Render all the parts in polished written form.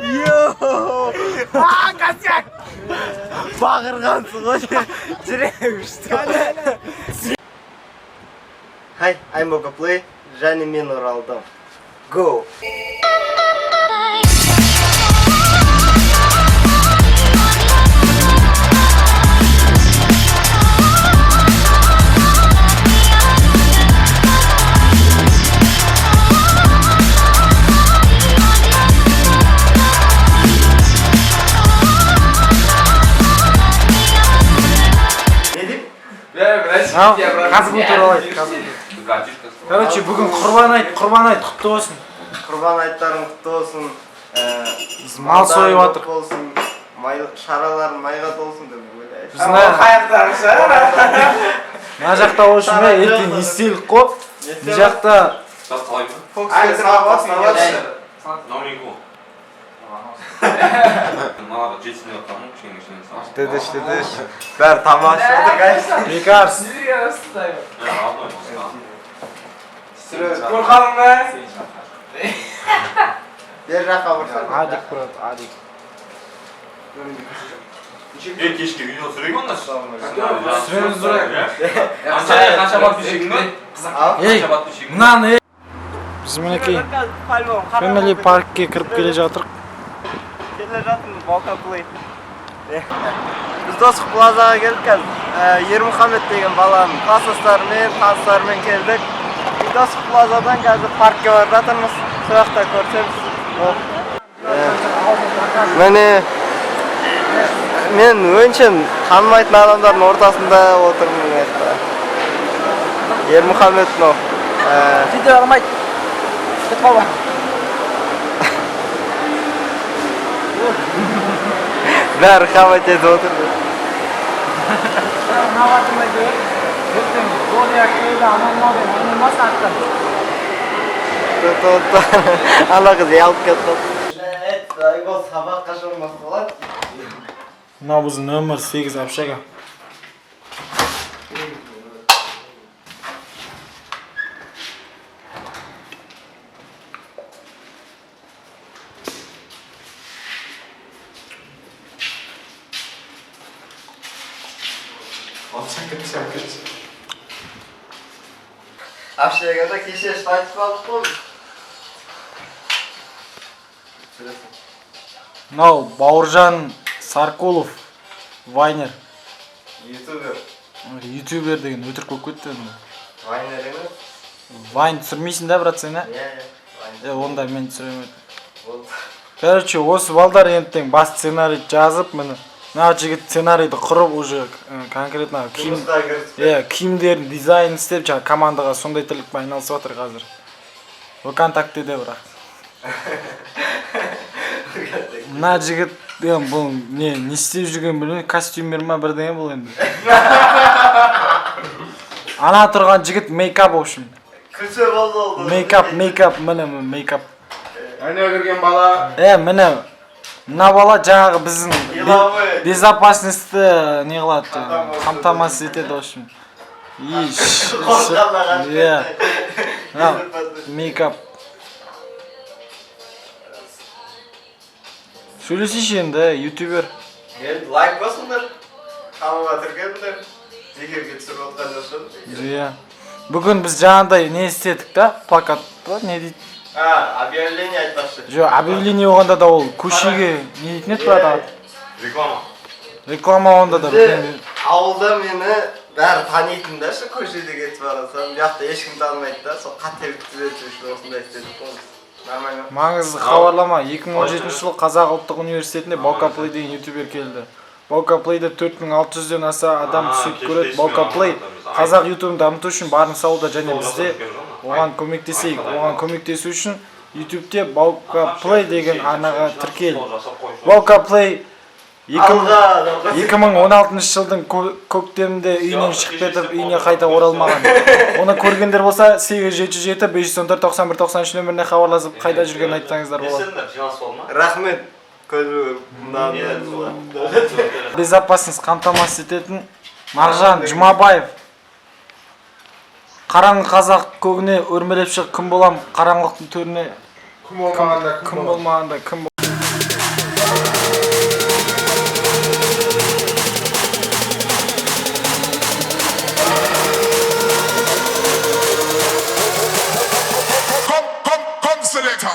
Yo! Косяк! Бағырғансың ғой. Жүрегім ұшты. Hi, I'm Bokaplay. Және мен оралдым. Go! Короче, бүгін құрбан айт құтты болсын. Құрбан айттарың құтты болсын. Мал сойып жатыр. Шараларың майға толсын деп ойлаймын. Мына жақта болсын бе, ертең естелік қоп. Бұл жақта Дедеш. Бәрі тамаша отыр, гайс. Бекарс. Қорқаның ба? Бер жаққа бұрсан. Адик, брат, адик. Кешке видео түсірейік онда? Түсіреміз дұрайық. Қанша бат düşегің бе? Ей, мұнаны ей. Біз мінекей Family паркке кіріп келе жатырық. Келе жатырмыз, Bokaplay. Біз Достық плазаға келдік қазір. Ермұхамед деген баланың класстастарымен, таныстарымен келдік. Достық плазадан қазір паркке барып жатырмыз. Сол жақта көрсеміз. Міне мен өңшен танымайтын адамдардың ортасында отырмын. Ермұхамед но. Видео алмайды. Кетіп қалба. Бәрі қабат етіп отырды. Мағатымай көріп, ертең Зодия келді, анамауды, анамасы аттым. Ана қыз еліп кетті. Бұл сабаққа жүрміз болады. Мынау біздің нөмір 8 общага. Общагада кеше айтып қалдық қой. Мынау Бауыржан Саркулов, Вайнер. Ютубер деген өтірік болып кетті. Вайнер емес? Вайн түсірмейсің да, брат, сен, Иә. Онда мен түсіремедім. Короче, осы балдар ентең бас сценарий жазып, міне. Мына жігіт сценарийді құрып, уже конкретно киімдерін дизайн істеп, командаға сондай тірлікпен айналысып жатыр қазір. ВКонтактеде бірақ. Мына жігіт бұл не істеп жүрген білмеймін, костюмер ма бірдеңе бұл енді. Ана тұрған жігіт мейкап, в общем. Күлсе болды. Мейкап, міне мейкап. Әне кірген бала. Міне. Мына бала жаңағы біздің безопасностьті не қылады, қамтамасыз етеді, в общем. Мейкап. Сөйлесейші енді, ютубер. Лайк басыңдар. Қамыға тіркеліңдер. Егерге түсіріп отқан жоқсын. Бүгін біз жаңағыдай не істедік та, плакат ба, не дейді? Объявление айтпақшы. Жоқ, объявление оғанда да ол көшеге не дейтін еді, брат? Реклама оғанда да. Ауылда мені бәрі танитын да, көшеде кетіп барасам. Бұяқта ешкім танымайды да, сол қателікті түзету үшін осындай істедік қой. Маңызды хабарлама, 2017 жылы Қазақ ұлттық университетінде Bokaplay деген ютубер келді. Bokaplay-де 4600-ден аса адам түсіп көреді. Bokaplay қазақ ютубын дамыту үшін барын салуда, және бізде оған көмектесейік. Оған көмектесу үшін ютубте Bokaplay деген арнаға тіркел. Bokaplay 2016 жылдың көктемінде үйінен шығып кетіп, үйіне қайта оралмаған. Оны көргендер болса 877-514-91-93 нөміріне хабарласып, қайда жүрген айтсаңыздар болады. Рахмет. Безопасность қамтамасыз ететін Маржан Жұмабаев. Қараңғы қазақ көгіне өрмелеп шығып күн болам, қараңғылықтың төріне Kim olmaganda kim Kım olur? bolmaganda kım bol. Come selector.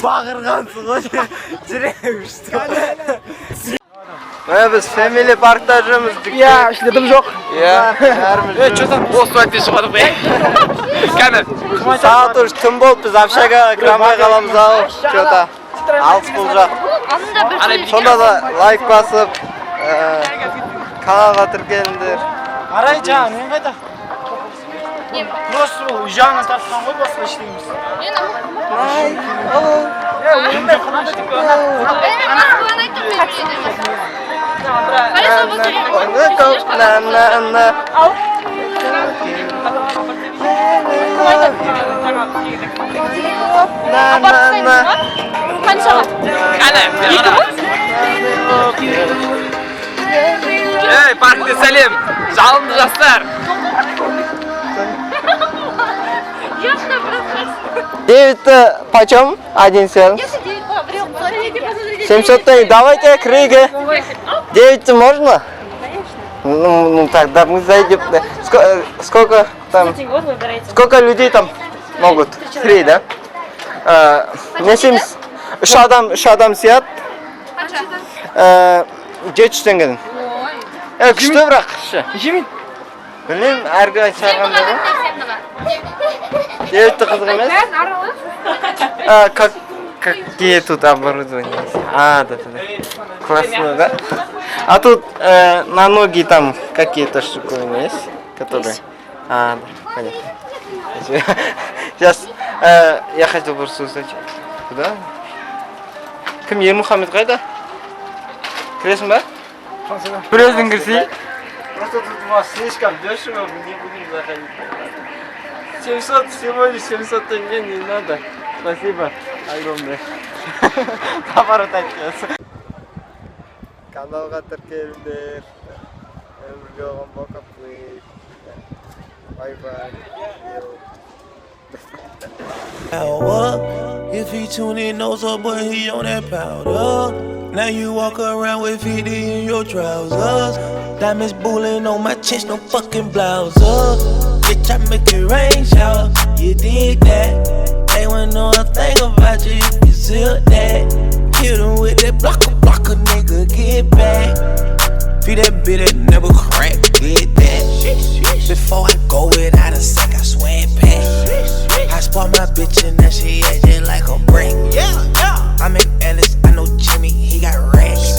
Bağırgansın hoş. Ciremişti. Biz family parktajımız çıktı. Ya işledim yok. Ya. Osmanlı'da çıkardık be. Kendi. Sağa tur tüm bol biz Avşaga kramay kalamız al. Çota. Alt bulca. Sonda da like basıp kanalga tirkelindir. Aray can, ne kadar? Nasıl? Jana tarafından koy basla işleyimiz. Ya önümde kanalda çıkıyor. Hey Parklı Selim. Çalındı jastlar. Девять почем? Один сел. 700 тонн. Давайте к Риге. 9 можно? Ну тогда мы зайдем. Сколько там? Сколько людей там могут? 3, да? Не 70. Üç adam siyat. 700 tenge. Küçük bırak. Bilmiyorum, ergen çağırganlar. Девять kızgın емес. Какие тут оборудование? Да. Классно, да? А тут на ноги там какие-то штуковины есть, которые... Да, понятно. Сейчас я хотел бы слушать. Куда? Кім Ермухамед қайда? Кіресің ба? Біреудің кірсей? Просто тут у вас слишком дешево, мы не будем заходить. 700, всего лишь 700 тенге не надо. Спасибо огромное. Поворот айтыңыз. Каналға тіркеліңдер. Өмірге оған бақап қойып. Бай-бай. If he tune in, knows up, but he on that powder. Now you walk around with 50 in your trousers. Diamonds bullying on my chest, no fucking blouse. Bitch, I make it rain shower. You dig that? They wouldn't know a thing about you if you zip that. Hit 'em with that block that bitch that never crack, did that. Before I go without a sec, I swear it pack. I spot my bitch and now she acting like a brick. I'm in Ellis, I know Jimmy, he got racks.